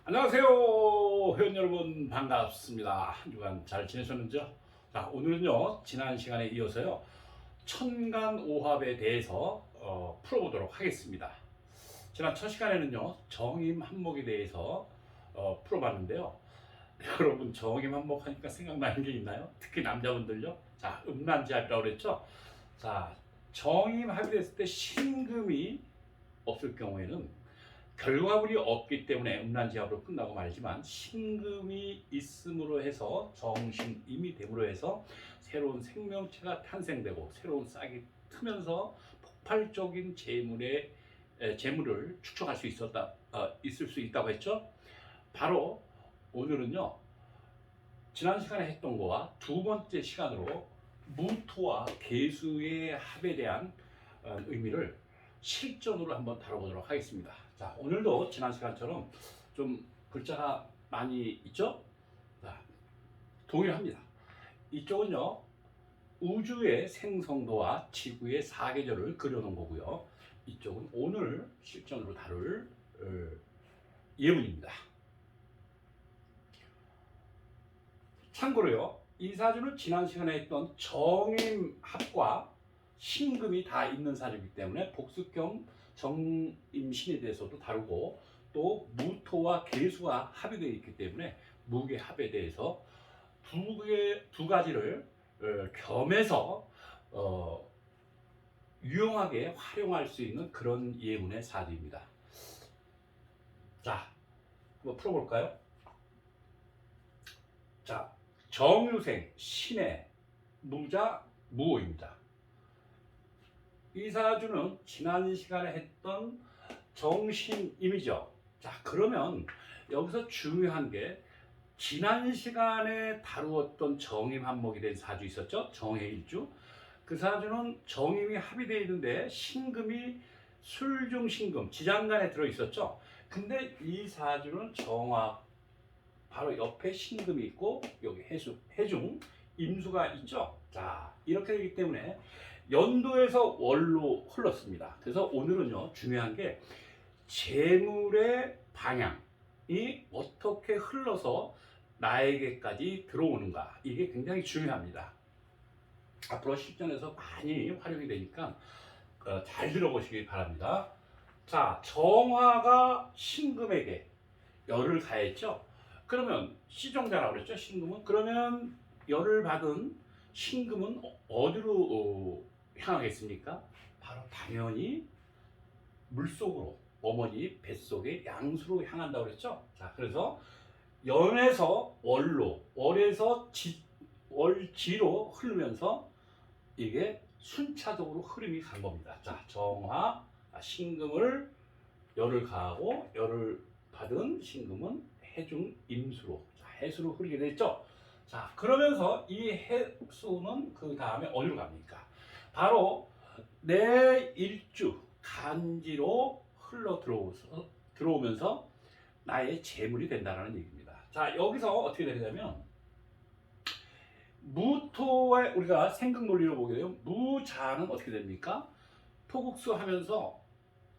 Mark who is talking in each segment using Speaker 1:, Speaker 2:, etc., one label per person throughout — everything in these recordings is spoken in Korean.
Speaker 1: 안녕하세요. 회원 여러분 반갑습니다. 한 주간 잘 지내셨는지요? 자, 오늘은요, 지난 시간에 이어서요, 천간오합에 대해서 풀어보도록 하겠습니다. 지난 첫 시간에는요, 정임한목에 대해서 풀어봤는데요. 여러분, 정임한목 하니까 생각나는 게 있나요? 특히 남자분들요? 자, 음란지합이라고 그랬죠? 자, 정임합이 됐을 때 신금이 없을 경우에는 결과물이 없기 때문에 음란지합으로 끝나고 말지만 신금이 있음으로 해서 정신임이 됨으로 해서 새로운 생명체가 탄생되고 새로운 싹이 트면서 폭발적인 재물을 축적할 수 있을 수 있다고 했죠. 바로 오늘은요, 지난 시간에 했던 거와 두 번째 시간으로 무토와 계수의 합에 대한 의미를 실전으로 한번 다뤄보도록 하겠습니다. 자, 오늘도 지난 시간처럼 좀 글자가 많이 있죠? 자, 동일합니다. 이쪽은요, 우주의 생성도와 지구의 사계절을 그려놓은 거고요. 이쪽은 오늘 실전으로 다룰 예문입니다. 참고로요, 이 사주는 지난 시간에 했던 정임합과 신금이 다 있는 사주이기 때문에 복습경 정임신에 대해서도 다루고 또 무토와 계수가 합이 되어 있기 때문에 무계합에 대해서 두 가지를 겸해서 유용하게 활용할 수 있는 그런 예문의 사주입니다. 자, 한번 풀어볼까요? 자, 정유생, 신의, 무자, 무오입니다. 이 사주는 지난 시간에 했던 정신임이죠. 자, 그러면 여기서 중요한 게 지난 시간에 다루었던 정임한목이 된 사주 있었죠? 정해일주. 그 사주는 정임이 합의되어 있는데 신금이 술중신금, 지장간에 들어있었죠? 근데 이 사주는 정화, 바로 옆에 신금이 있고 여기 해중, 임수가 있죠. 자, 이렇게 되기 때문에 연도에서 월로 흘렀습니다. 그래서 오늘은요, 중요한 게 재물의 방향이 어떻게 흘러서 나에게까지 들어오는가, 이게 굉장히 중요합니다. 앞으로 실전에서 많이 활용이 되니까 잘 들어보시기 바랍니다. 자, 정화가 신금에게 열을 가했죠. 그러면 시종자라고 그랬죠. 신금은. 그러면 열을 받은 신금은 어디로 향하겠습니까? 바로 당연히 물속으로, 어머니 뱃속의 양수로 향한다고 그랬죠. 자, 그래서 연에서 월로, 월에서 월지로 흐르면서 이게 순차적으로 흐름이 간 겁니다. 자, 정화, 신금을 열을 가하고 열을 받은 신금은 해중 임수로, 자, 해수로 흐르게 됐죠. 자, 그러면서 이 해수는 그 다음에 어디로 갑니까? 바로 내 일주 간지로 흘러 들어오면서 나의 재물이 된다는 얘기입니다. 자, 여기서 어떻게 되냐면 무토의, 우리가 생극 논리로 보게 되면 무자는 어떻게 됩니까? 토국수 하면서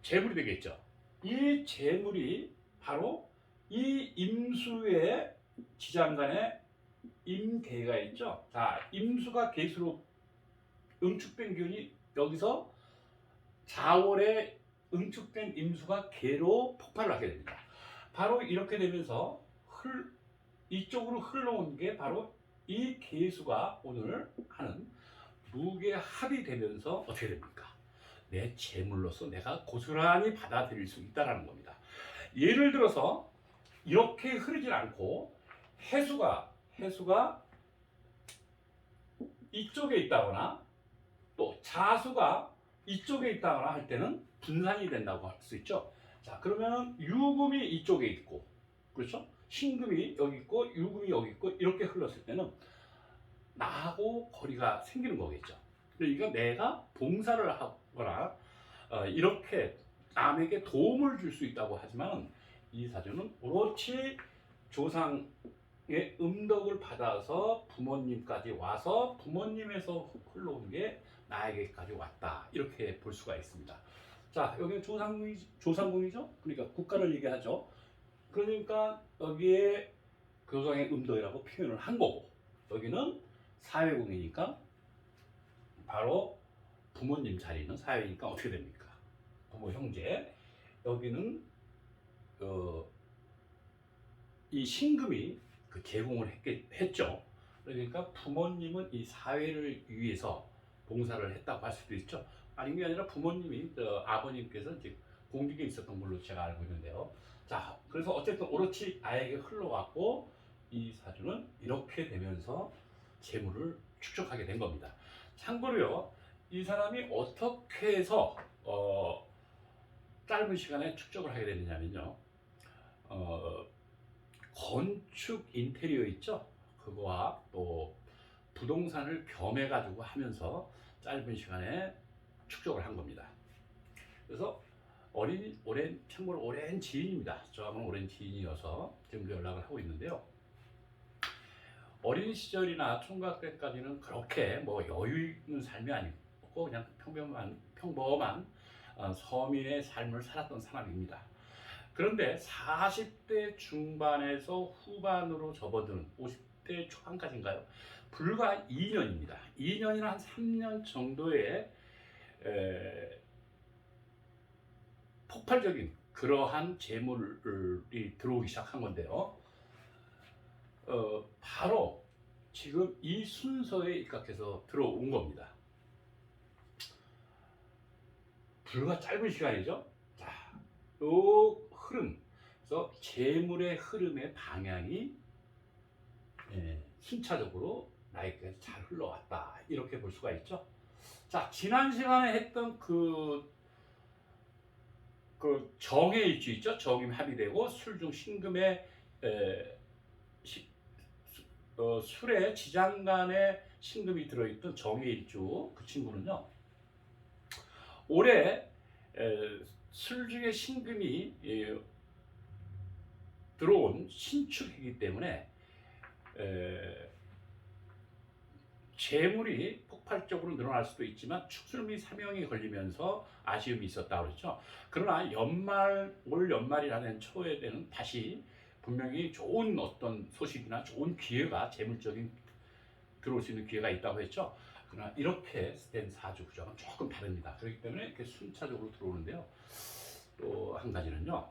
Speaker 1: 재물이 되겠죠. 이 재물이 바로 이 임수의 지장간에 임계가 있죠. 자, 임수가 계수로 응축된 기운이 여기서 자월에 응축된 임수가 계로 폭발을 하게 됩니다. 바로 이렇게 되면서 이쪽으로 흘러온 게 바로 이 계수가 오늘 하는 무게합이 되면서 어떻게 됩니까? 내 재물로서 내가 고스란히 받아들일 수 있다는 겁니다. 예를 들어서 이렇게 흐르질 않고 해수가 이쪽에 있다거나 또 자수가 이쪽에 있다거나 할 때는 분산이 된다고 할 수 있죠. 자, 그러면 유금이 이쪽에 있고, 그렇죠? 신금이 여기 있고 유금이 여기 있고 이렇게 흘렀을 때는 나하고 거리가 생기는 거겠죠. 그러니까 내가 봉사를 하거나 이렇게 남에게 도움을 줄 수 있다고 하지만 이 사주는 오롯이 조상의 음덕을 받아서 부모님까지 와서 부모님에서 흘러온 게 나에게까지 왔다, 이렇게 볼 수가 있습니다. 자, 여기는 조상궁이죠. 그러니까 국가를 얘기하죠. 그러니까 여기에 교성의 음덕이라고 표현을 한 거고, 여기는 사회공이니까 바로 부모님 자리는 사회니까 어떻게 됩니까? 부모 형제. 여기는 이 신금이 제공을 했죠. 그러니까 부모님은 이 사회를 위해서 봉사를 했다고 할 수도 있죠. 아닌 게 아니라 부모님이 아버님께서 이제 공직에 있었던 걸로 제가 알고 있는데요. 자, 그래서 어쨌든 오롯이 아에게 흘러왔고 이 사주는 이렇게 되면서 재물을 축적하게 된 겁니다. 참고로요, 이 사람이 어떻게 해서 짧은 시간에 축적을 하게 되느냐면요, 건축 인테리어 있죠? 그거와 또 부동산을 겸해가지고 하면서 짧은 시간에 축적을 한 겁니다. 그래서 참고로 오랜 지인입니다. 저하고는 오랜 지인이어서 지금 연락을 하고 있는데요. 어린 시절이나 총각 때까지는 그렇게 뭐 여유 있는 삶이 아니고 그냥 평범한 서민의 삶을 살았던 사람입니다. 그런데 40대 중반에서 후반으로 접어드는 50대 초반까지인가요? 불과 2년입니다. 2년이나 한 3년 정도의 폭발적인 그러한 재물이 들어오기 시작한 건데요. 바로 지금 이 순서에 입각해서 들어온 겁니다. 불과 짧은 시간이죠. 자, 요 흐름, 그래서 재물의 흐름의 방향이 순차적으로 나에게 잘 흘러왔다, 이렇게 볼 수가 있죠. 자, 지난 시간에 했던 그 정해일주 있죠. 정임 합의되고 술중 신금의 술에 지장간에 신금이 들어있던 정해일주, 그 친구는요, 올해 술 중에 신금이 들어온 신축이기 때문에 재물이 폭발적으로 늘어날 수도 있지만 축술미 사명이 걸리면서 아쉬움이 있었다고 그랬죠. 그러나 올 연말이라는 초에 되는 다시 분명히 좋은 어떤 소식이나 좋은 기회가, 재물적인 들어올 수 있는 기회가 있다고 했죠. 그러나 이렇게 된 사주 구조는 조금 다릅니다. 그렇기 때문에 이렇게 순차적으로 들어오는데요. 또 한 가지는요,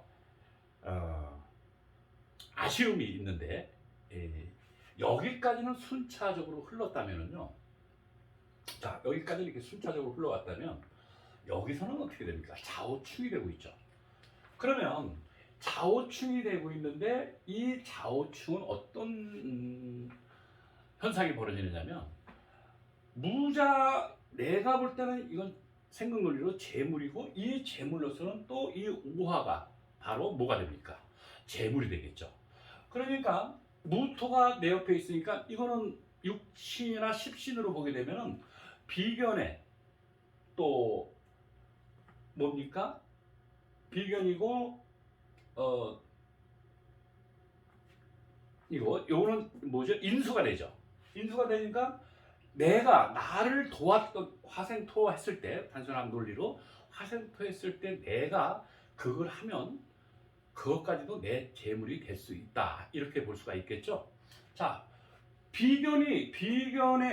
Speaker 1: 아쉬움이 있는데, 여기까지는 순차적으로 흘렀다면은요, 자, 여기까지는 이렇게 순차적으로 흘러갔다면 여기서는 어떻게 됩니까? 좌우충이 되고 있죠. 그러면 좌우충이 되고 있는데 이 좌우충은 어떤 현상이 벌어지느냐면, 내가 볼 때는 이건 생각논리로 재물이고, 이 재물로서는 또 이 오화가 바로 뭐가 됩니까? 재물이 되겠죠. 그러니까 무토가 내 옆에 있으니까 이거는 육신이나 십신으로 보게 되면은 비견에 또 뭡니까? 비견이고 요거는 뭐죠? 인수가 되죠. 인수가 되니까 내가 나를 도왔던, 화생토 했을 때, 단순한 논리로 화생토 했을 때 내가 그걸 하면 그것까지도 내 재물이 될 수 있다, 이렇게 볼 수가 있겠죠. 자, 비견에는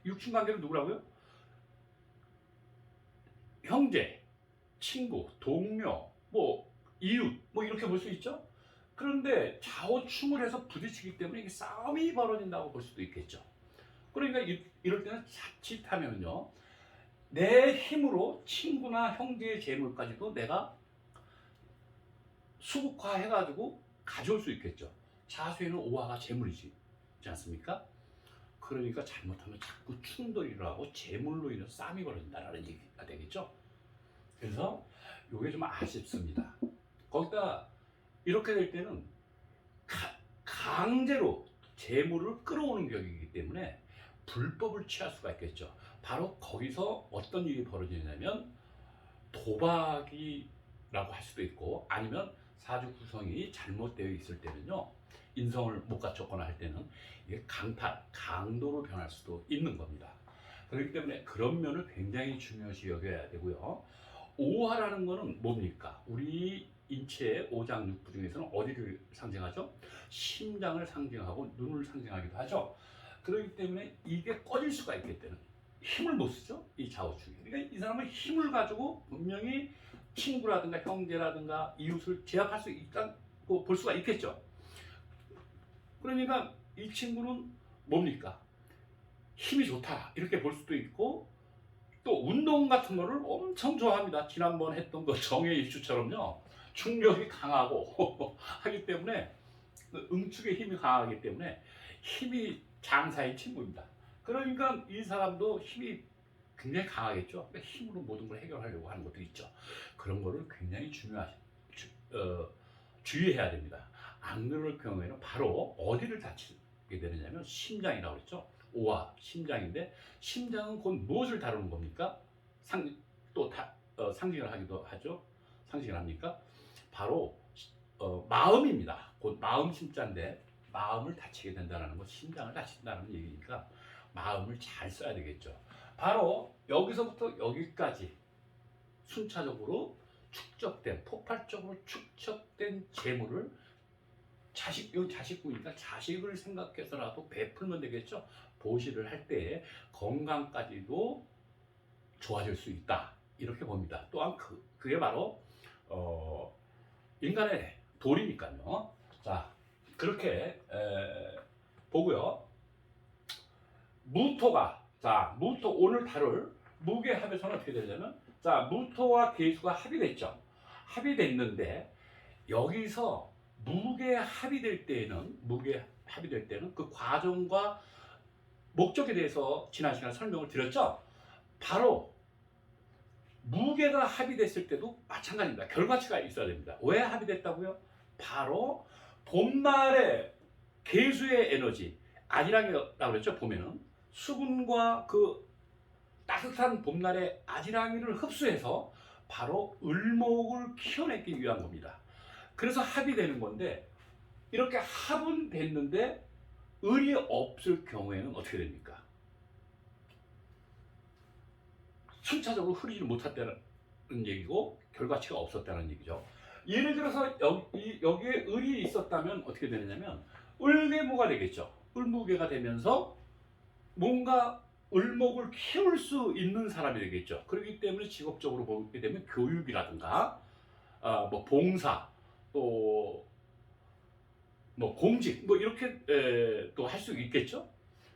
Speaker 1: 육친관계는 누구라고요? 형제, 친구, 동료, 뭐 이웃, 뭐 이렇게 볼 수 있죠. 그런데 좌우충을 해서 부딪히기 때문에 이게 싸움이 벌어진다고 볼 수도 있겠죠. 그러니까 이럴 때는 자칫하면요, 내 힘으로 친구나 형제의 재물까지도 내가 수국화해가지고 가져올 수 있겠죠. 자수에는 오화가 재물이지 않습니까? 그러니까 잘못하면 자꾸 충돌이를 하고 재물로 인해서 싸움이 벌어진다는 얘기가 되겠죠. 그래서 이게 좀 아쉽습니다. 거기다 이렇게 될 때는 강제로 재물을 끌어오는 격이기 때문에 불법을 취할 수가 있겠죠. 바로 거기서 어떤 일이 벌어지냐면 도박이라고 할 수도 있고, 아니면 사주 구성이 잘못되어 있을 때는요, 인성을 못 갖췄거나 할 때는 이게 강도로 변할 수도 있는 겁니다. 그렇기 때문에 그런 면을 굉장히 중요시 여겨야 되고요. 오화라는 거는 뭡니까? 우리 인체의 오장육부 중에서는 어디를 상징하죠? 심장을 상징하고 눈을 상징하기도 하죠. 그렇기 때문에 이게 꺼질 수가 있기 때문에 힘을 못 쓰죠. 이 좌우축이. 그러니까 이 사람은 힘을 가지고 분명히 친구라든가 형제라든가 이웃을 제압할 수 있다고 볼 수가 있겠죠. 그러니까 이 친구는 뭡니까? 힘이 좋다 이렇게 볼 수도 있고, 또 운동 같은 거를 엄청 좋아합니다. 지난번 했던 그 정의 일주처럼요, 충격이 강하고 하기 때문에 그 응축의 힘이 강하기 때문에 힘이 장사의 친구입니다. 그러니까 이 사람도 힘이 굉장히 강하겠죠. 그러니까 힘으로 모든 걸 해결하려고 하는 것도 있죠. 그런 거를 굉장히 주의해야 됩니다. 안 그럴 경우에는 바로 어디를 다치게 되느냐면 심장이라고 그랬죠. 오화 심장인데, 심장은 곧 무엇을 다루는 겁니까? 상징을 하기도 하죠. 상징을 합니까? 바로 마음입니다. 곧 마음 심자인데, 마음을 다치게 된다는 것, 심장을 다친다는 얘기니까 마음을 잘 써야 되겠죠. 바로 여기서부터 여기까지 순차적으로 폭발적으로 축적된 재물을 자식구니까 자식을 생각해서라도 베풀면 되겠죠. 보시를 할 때 건강까지도 좋아질 수 있다, 이렇게 봅니다. 또한 그게 바로 인간의 도리니까요. 자, 그렇게 보고요. 무토 오늘 다룰 무게 합에서는 어떻게 되냐면, 자, 무토와 계수가 합의됐죠. 합의됐는데 여기서 무게 합의될 때는 그 과정과 목적에 대해서 지난 시간에 설명을 드렸죠. 바로 무게가 합의됐을 때도 마찬가지입니다. 결과치가 있어야 됩니다. 왜 합의됐다고요? 바로 봄날의 계수의 에너지, 아지랑이라고 그랬죠. 보면은 수분과 그 따뜻한 봄날의 아지랑이를 흡수해서 바로 을목을 키워내기 위한 겁니다. 그래서 합이 되는 건데, 이렇게 합은 됐는데 을이 없을 경우에는 어떻게 됩니까? 순차적으로 흐리지 못했다는 얘기고 결과치가 없었다는 얘기죠. 예를 들어서 여기에 을이 있었다면 어떻게 되느냐면 을계무가 되겠죠. 을무계가 되면서 뭔가 을목을 키울 수 있는 사람이 되겠죠. 그렇기 때문에 직업적으로 보게 되면 교육이라든가 뭐 봉사, 또 뭐 공직, 뭐 이렇게 또 할 수 있겠죠.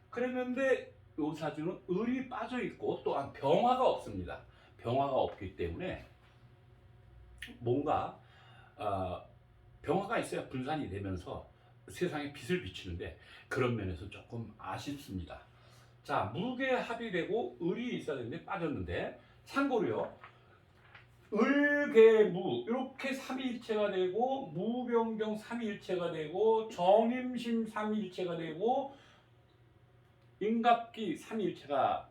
Speaker 1: 그랬는데 요 사주는 을이 빠져 있고 또한 병화가 없습니다. 병화가 없기 때문에 뭔가 병화가 있어야 분산이 되면서 세상에 빛을 비추는데, 그런 면에서 조금 아쉽습니다. 자, 무게 합의되고 을이 있어야 되는데 빠졌는데, 참고로요, 을계무 이렇게 삼위일체가 되고, 무병경 삼위일체가 되고, 정임신 삼위일체가 되고, 인갑기 삼위일체가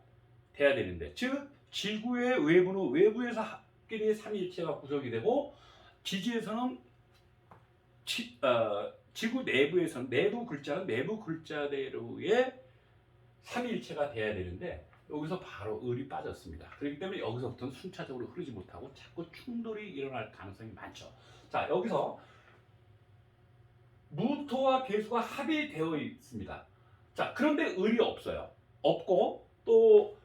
Speaker 1: 돼야 되는데, 즉 지구의 외부는 외부에서 합끼리 삼위일체가 구성이 되고, 지지에서는 지구 내부에서는 내부 글자대로의 삼위일체가 돼야 되는데, 여기서 바로 을이 빠졌습니다. 그렇기 때문에 여기서부터는 순차적으로 흐르지 못하고 자꾸 충돌이 일어날 가능성이 많죠. 자, 여기서 무토와 계수가 합의되어 있습니다. 자, 그런데 을이 없어요. 없고 또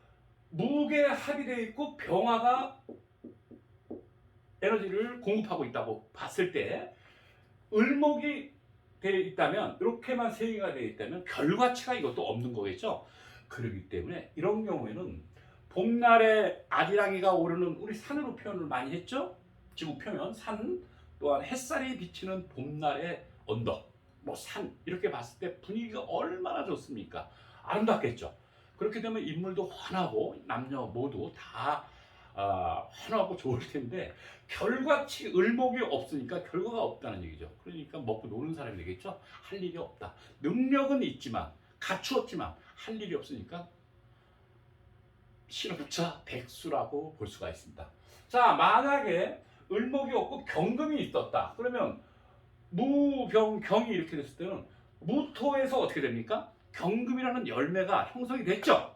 Speaker 1: 무게 합의되어 있고 병화가 에너지를 공급하고 있다고 봤을 때, 을목이 되어 있다면, 이렇게만 세 개가 되어 있다면 결과치가 이것도 없는 거겠죠. 그렇기 때문에 이런 경우에는 봄날에 아지랑이가 오르는, 우리 산으로 표현을 많이 했죠. 지구 표면, 산, 또한 햇살이 비치는 봄날의 언덕, 뭐 산, 이렇게 봤을 때 분위기가 얼마나 좋습니까? 아름답겠죠. 그렇게 되면 인물도 환하고 남녀 모두 다 환하고 좋을 텐데, 결과치 을목이 없으니까 결과가 없다는 얘기죠. 그러니까 먹고 노는 사람이 되겠죠. 할 일이 없다. 능력은 있지만, 갖추었지만 할 일이 없으니까 실업자 백수라고 볼 수가 있습니다. 자, 만약에 을목이 없고 경금이 있었다. 그러면 무병경이 이렇게 됐을 때는 무토에서 어떻게 됩니까? 경금이라는 열매가 형성이 됐죠.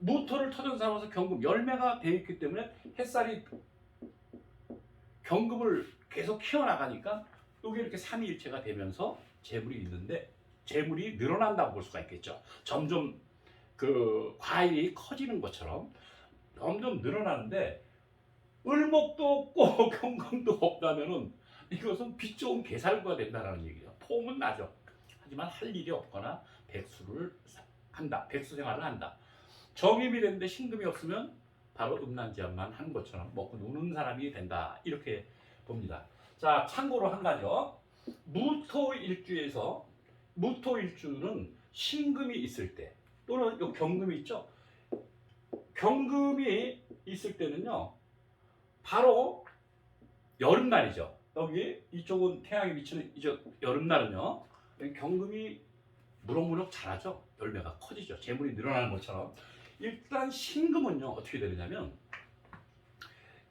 Speaker 1: 무토를 터전 삼아서 경금 열매가 되어 있기 때문에 햇살이 경금을 계속 키워나가니까 여기 이렇게 삼위일체가 되면서 재물이 있는데 재물이 늘어난다고 볼 수가 있겠죠. 점점 그 과일이 커지는 것처럼 점점 늘어나는데 을목도 없고 경금도 없다면은 이것은 빛 좋은 개살구가 된다는 얘기죠. 폼은 나죠. 하지만 할 일이 없거나 백수를 한다. 백수 생활을 한다. 정임이 됐는데 신금이 없으면 바로 음란지연만 하는 것처럼 먹고 노는 사람이 된다. 이렇게 봅니다. 자, 참고로 한 가지요. 무토일주에서 무토일주는 신금이 있을 때 또는 요 경금이 있죠. 경금이 있을 때는요. 바로 여름날이죠. 여기 이쪽은 태양이 비치는 이쪽 여름날은요. 경금이 무럭무럭 자라죠. 열매가 커지죠. 재물이 늘어나는 것처럼. 일단 신금은요. 어떻게 되느냐면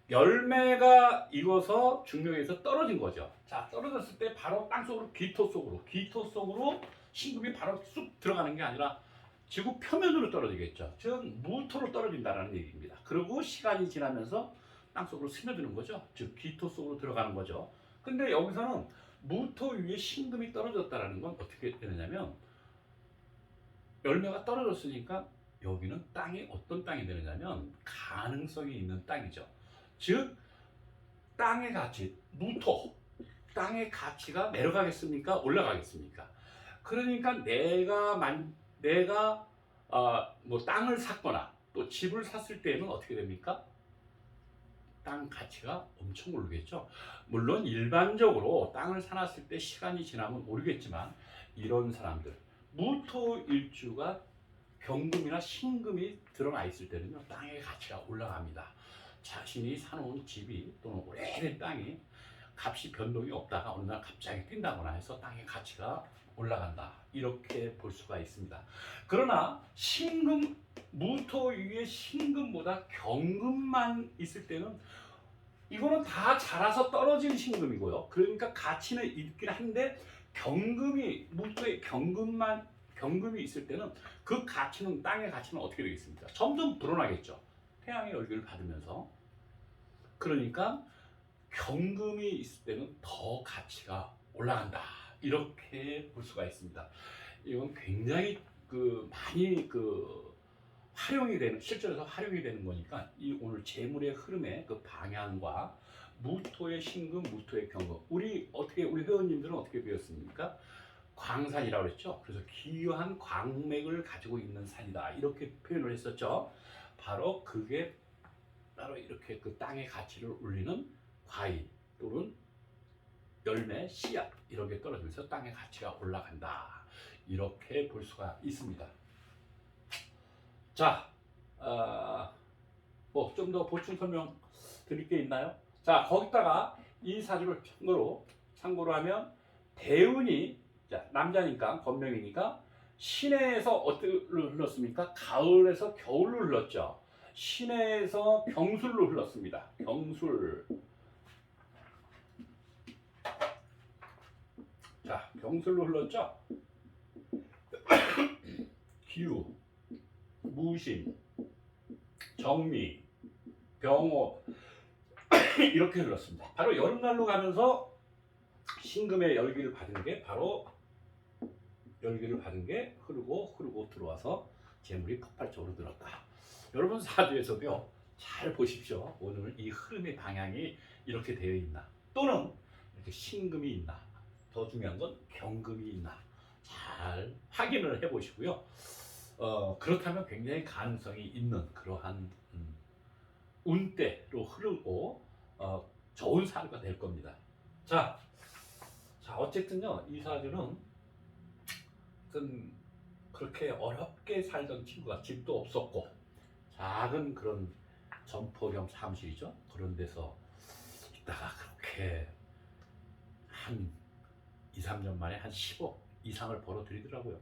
Speaker 1: 열매가 익어서 중력에서 떨어진 거죠. 자, 떨어졌을 때 바로 땅속으로 기토 속으로 신금이 바로 쑥 들어가는 게 아니라 지구 표면으로 떨어지겠죠. 즉 무토로 떨어진다는 얘기입니다. 그리고 시간이 지나면서 땅속으로 스며드는 거죠. 즉 기토 속으로 들어가는 거죠. 근데 여기서는 무토 위에 신금이 떨어졌다는 건 어떻게 되느냐면 열매가 떨어졌으니까 여기는 땅이 어떤 땅이 되느냐면 가능성이 있는 땅이죠. 즉 땅의 가치, 무토, 땅의 가치가 내려가겠습니까? 올라가겠습니까? 그러니까 내가 뭐 땅을 샀거나 또 집을 샀을 때는 어떻게 됩니까? 땅 가치가 엄청 오르겠죠. 물론 일반적으로 땅을 사놨을 때 시간이 지나면 오르겠지만 이런 사람들 무토일주가 경금이나 신금이 드러나 있을 때는요 땅의 가치가 올라갑니다. 자신이 사놓은 집이 또는 오래된 땅이 값이 변동이 없다가 어느 날 갑자기 뛴다거나 해서 땅의 가치가 올라간다. 이렇게 볼 수가 있습니다. 그러나 신금, 무토 위에 신금보다 경금만 있을 때는 이거는 다 자라서 떨어진 신금이고요. 그러니까 가치는 있긴 한데 무토에 경금이 있을 때는 그 가치는 땅의 가치는 어떻게 되겠습니까? 점점 불어나겠죠. 태양의 열기를 받으면서. 그러니까 경금이 있을 때는 더 가치가 올라간다. 이렇게 볼 수가 있습니다. 이건 굉장히 많이 활용이 되는 실전에서 활용이 되는 거니까 이 오늘 재물의 흐름의 그 방향과 무토의 신금, 무토의 경금 우리 회원님들은 어떻게 배웠습니까? 광산이라고 그랬죠. 그래서 기이한 광맥을 가지고 있는 산이다 이렇게 표현을 했었죠. 바로 그게 바로 이렇게 그 땅의 가치를 올리는 과일 또는 열매, 씨앗 이런 게 떨어지면서 땅의 가치가 올라간다. 이렇게 볼 수가 있습니다. 자, 뭐 좀 더 보충 설명 드릴 게 있나요? 자, 거기다가 이 사주를 참고로 하면 대운이 자, 남자니까 건명이니까 신해에서 어디로 흘렀습니까? 가을에서 겨울로 흘렀죠. 신해에서 경술로 흘렀습니다. 경술. 자, 경술로 흘렀죠. 기우, 무신, 정미, 병호 이렇게 흘렀습니다. 바로 여름날로 가면서 신금의 열기를 받은 게 흐르고 들어와서 재물이 폭발적으로 늘었다. 여러분 사주에서도요. 잘 보십시오. 오늘 이 흐름의 방향이 이렇게 되어 있나 또는 이렇게 신금이 있나 더 중요한 건 경금이 있나 잘 확인을 해보시고요. 그렇다면 굉장히 가능성이 있는 그러한 운대로 흐르고 좋은 사주가 될 겁니다. 자 어쨌든요 이 사주는 그렇게 어렵게 살던 친구가 집도 없었고 작은 그런 점포 겸 사무실이죠. 그런 데서 있다가 그렇게 한 2, 3년 만에 한 10억 이상을 벌어들이더라고요.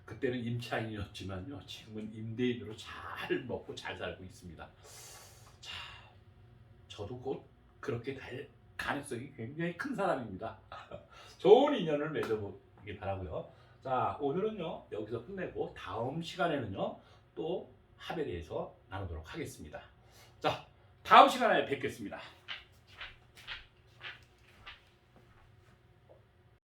Speaker 1: 그때는 임차인이었지만요. 지금은 임대인으로 잘 먹고 잘 살고 있습니다. 자, 저도 곧 그렇게 될 가능성이 굉장히 큰 사람입니다. 좋은 인연을 맺어보길 바라고요. 자, 오늘은요 여기서 끝내고 다음 시간에는요 또 합에 대해서 나누도록 하겠습니다. 자, 다음 시간에 뵙겠습니다.